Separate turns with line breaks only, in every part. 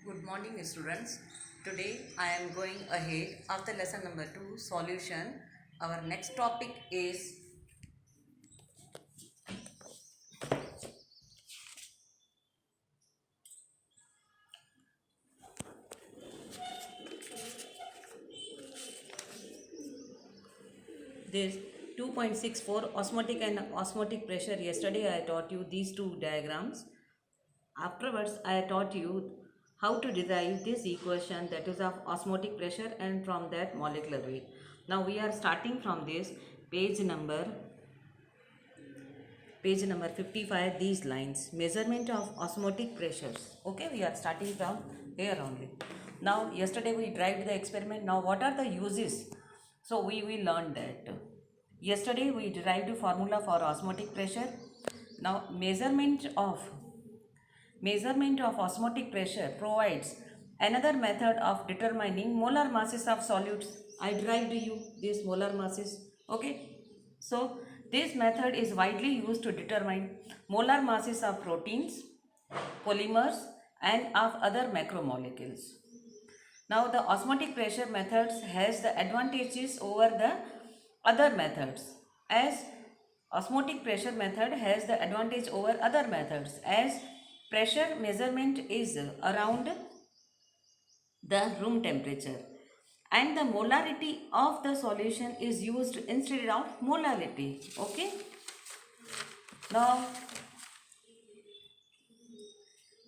Good morning, students. Today I am going ahead of the lesson number 2 solution. Our next topic is this 2.64 osmotic and osmotic pressure. Yesterday I taught you these two diagrams. Afterwards I taught you how to derive this equation, that is of osmotic pressure, and from that molecular weight. Now we are starting from this page number 55, these lines, measurement of osmotic pressures. Okay, we are starting from here only. Now yesterday we derived the experiment. Now what are the uses? So we will learn that. Yesterday we derived a formula for osmotic pressure. Now measurement of osmotic pressure provides another method of determining molar masses of solutes. I derived you these molar masses. Okay, so this method is widely used to determine molar masses of proteins, polymers, and of other macromolecules. Now the osmotic pressure methods has the advantages over the other methods, as osmotic pressure method has the advantage over other methods, as pressure measurement is around the room temperature and the molarity of the solution is used instead of molality. Okay, now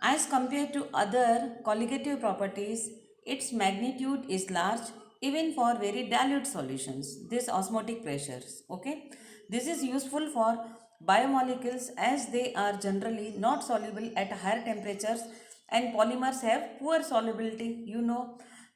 as compared to other colligative properties, its magnitude is large even for very dilute solutions, this osmotic pressures. Okay, this is useful for biomolecules as they are generally not soluble at higher temperatures and polymers have poor solubility.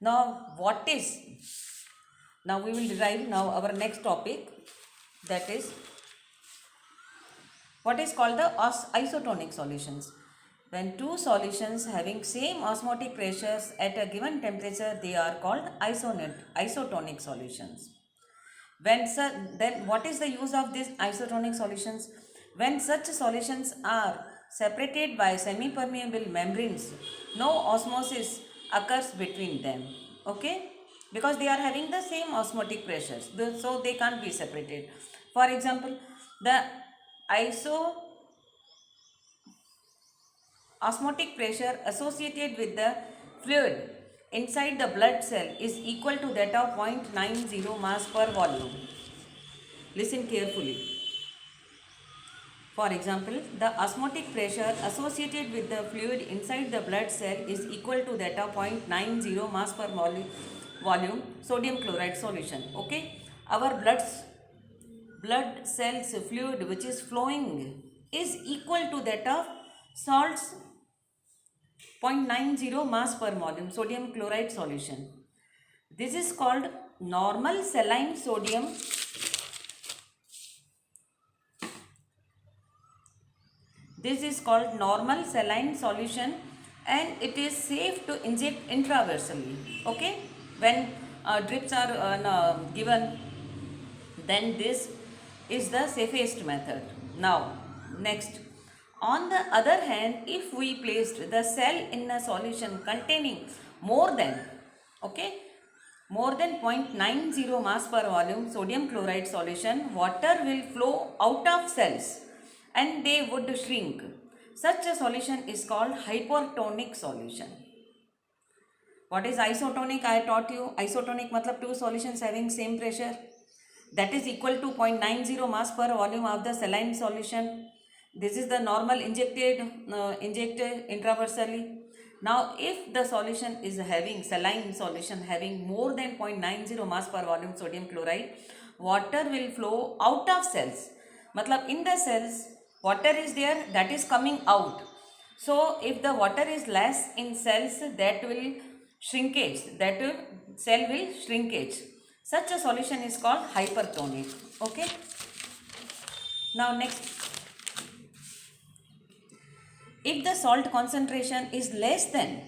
Now what is, now we will derive now our next topic, that is what is called the isotonic solutions. When two solutions having same osmotic pressures at a given temperature, they are called isotonic solutions. Then what is the use of these isotonic solutions? When such solutions are separated by semi-permeable membranes, no osmosis occurs between them. Okay? Because they are having the same osmotic pressures, so they can't be separated. For example, the osmotic pressure associated with the fluid inside the blood cell is equal to that of 0.90 mass per volume. Listen carefully. For example, the osmotic pressure associated with the fluid inside the blood cell is equal to that of 0.90 mass per volume sodium chloride solution. Okay, our blood cells fluid which is flowing is equal to that of salts 0.90 mass per volume sodium chloride solution. This is called normal saline sodium. This is called normal saline solution and it is safe to inject intraversally. Okay, when drips are given, then this is the safest method. Now next, on the other hand, if we placed the cell in a solution containing more than more than 0.90 mass per volume sodium chloride solution, water will flow out of cells and they would shrink. Such a solution is called hypertonic solution. What is isotonic? I taught you isotonic matlab two solutions having same pressure, that is equal to 0.90 mass per volume of the saline solution. This is the normal injected intraversally. Now if the solution is having saline solution having more than 0.90 mass per volume sodium chloride, water will flow out of cells. Matlab in the cells water is there, that is coming out. So if the water is less in cells, that will shrinkage, that cell will shrinkage. Such a solution is called hypertonic. Okay. Now next, if the salt concentration is less than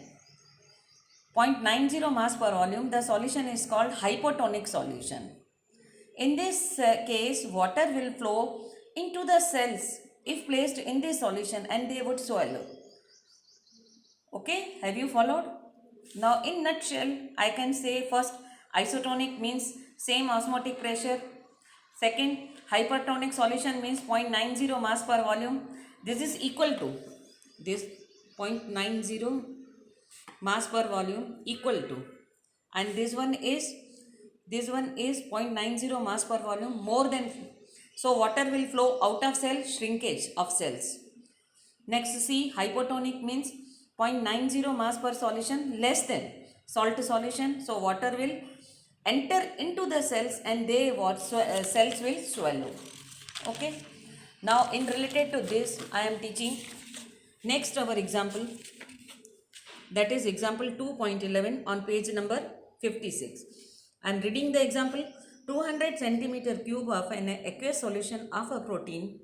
0.90 mass per volume, the solution is called hypotonic solution. In this case, water will flow into the cells if placed in this solution and they would swallow. Okay, have you followed? Now in nutshell, I can say first isotonic means same osmotic pressure. Second, hypertonic solution means 0.90 mass per volume. This is equal to this 0.90 mass per volume equal to, and this one is 0.90 mass per volume more than, so water will flow out of cell, shrinkage of cells. Next, see, hypotonic means 0.90 mass per solution less than salt solution. So water will enter into the cells and cells will swallow. Okay. Now in related to this, I am teaching next our example, that is example 2.11 on page number 56. I am reading the example. 200 centimeter cube of an aqueous solution of a protein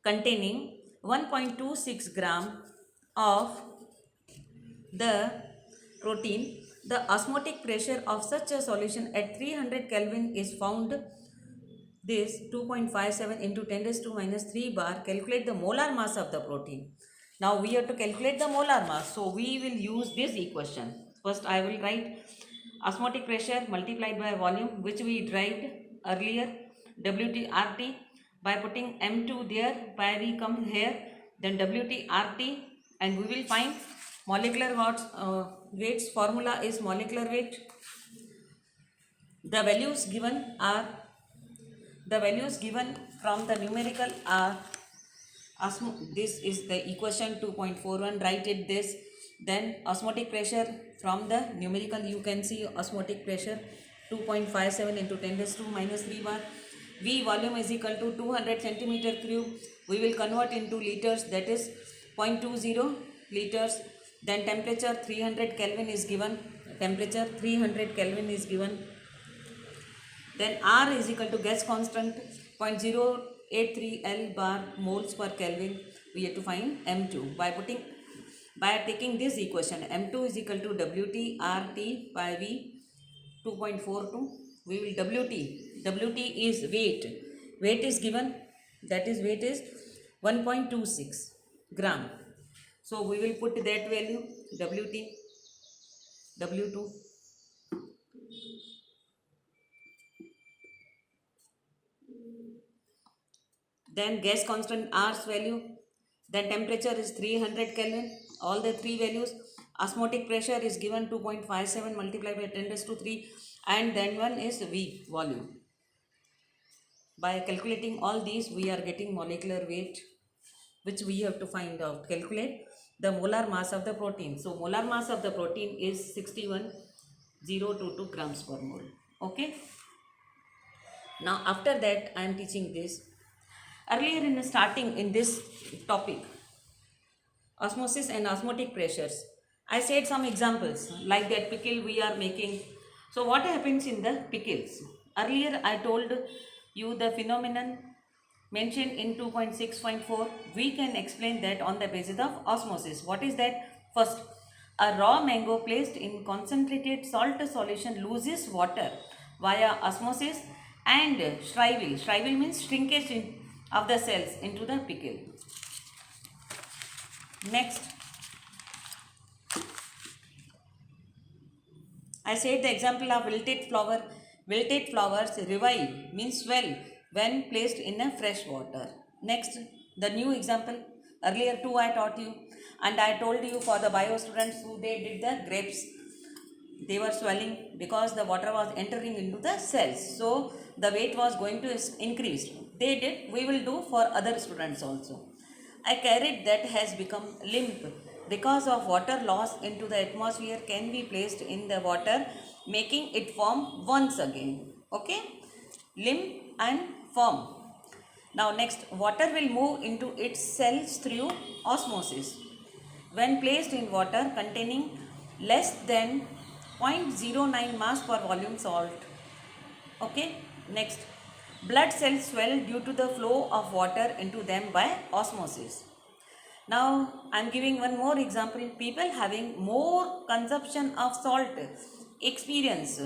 containing 1.26 gram of the protein. The osmotic pressure of such a solution at 300 Kelvin is found. This 2.57 into 10 raised to minus 3 bar. Calculate the molar mass of the protein. Now we have to calculate the molar mass. So we will use this equation. First I will write osmotic pressure multiplied by volume, which we write earlier, WTRT. By putting M2 there, pi v comes here, then WTRT, and we will find molecular weights. Formula is molecular weight. The values given from the numerical are, this is the equation 2.41, write it this. Then osmotic pressure from the numerical, you can see osmotic pressure 2.57 into 10 raised to minus 3 bar. V volume is equal to 200 centimeter cube. We will convert into liters, that is 0.20 liters. Then temperature 300 Kelvin is given. Then R is equal to gas constant 0.083 L bar moles per Kelvin. We have to find M2 by taking this equation. M2 is equal to WT by V 2.42. We will WT is weight. Weight is given, that is weight is 1.26 gram. So we will put that value W2. Then gas constant R's value, then temperature is 300 Kelvin, all the three values. Osmotic pressure is given 2.57 multiplied by 10 raised to 3, and then one is V volume. By calculating all these, we are getting molecular weight, which we have to find out. Calculate the molar mass of the protein. So molar mass of the protein is 61,022 grams per mole. Okay. Now after that, I am teaching this. Earlier in the starting in this topic, osmosis and osmotic pressures, I said some examples like that pickle we are making. So what happens in the pickles? Earlier I told you the phenomenon mentioned in 2.6.4. We can explain that on the basis of osmosis. What is that? First, a raw mango placed in concentrated salt solution loses water via osmosis and shrivel. Shrivel means shrinkage of the cells into the pickle. Next, I said the example of wilted flower. Wilted flowers revive means swell when placed in a fresh water. Next, the new example. Earlier too I taught you, and I told you for the bio students who they did the grapes. They were swelling because the water was entering into the cells. So the weight was going to increase. They did. We will do for other students also. A carrot that has become limp because of water loss into the atmosphere can be placed in the water, making it form once again. Okay, limp and firm. Now next, water will move into its cells through osmosis. When placed in water containing less than 0.09 mass per volume salt. Okay, next, blood cells swell due to the flow of water into them by osmosis. Now I am giving one more example. People having more consumption of salt experience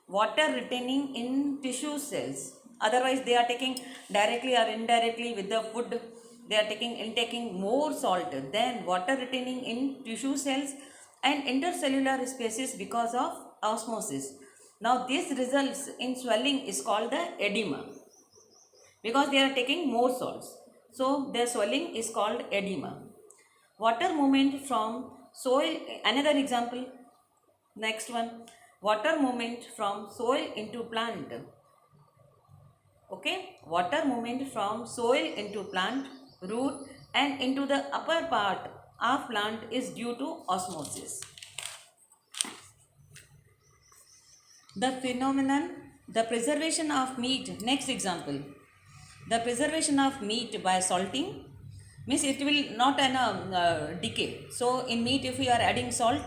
water retaining in tissue cells. Otherwise they are taking directly or indirectly with the food they are intaking more salt than water retaining in tissue cells and intercellular spaces because of osmosis. Now this results in swelling is called the edema because they are taking more salts. So their swelling is called edema. Water movement from soil, another example, next one, water movement from soil into plant. Okay, water movement from soil into plant, root and into the upper part of plant is due to osmosis. The phenomenon, the preservation of meat, next example. The preservation of meat by salting means it will not decay. So in meat if we are adding salt,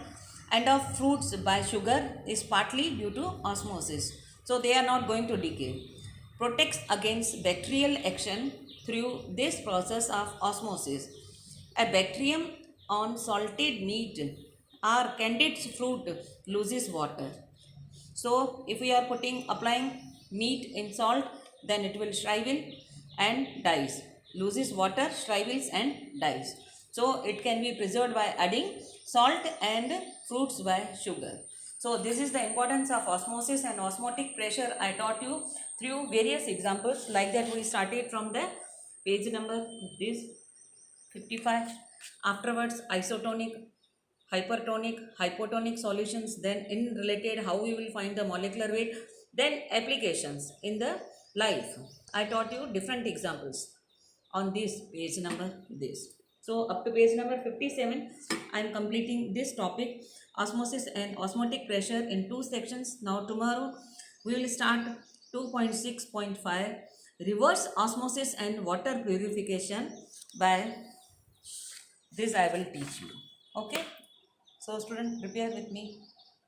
and of fruits by sugar is partly due to osmosis. So they are not going to decay. Protects against bacterial action through this process of osmosis. A bacterium on salted meat or candied fruit loses water. So if we are applying meat in salt, then it will shrivel and dies, loses water, shrivels and dies. So it can be preserved by adding salt and fruits by sugar. So this is the importance of osmosis and osmotic pressure. I taught you through various examples. Like that we started from the page number this 55. Afterwards isotonic, hypertonic, hypotonic solutions, then in related how we will find the molecular weight, then applications in the life. I taught you different examples on this page number this. So up to page number 57 I am completing this topic, osmosis and osmotic pressure, in 2 sections. Now tomorrow we will start 2.6.5 reverse osmosis and water purification. By this I will teach you. Okay. So student, prepare with me.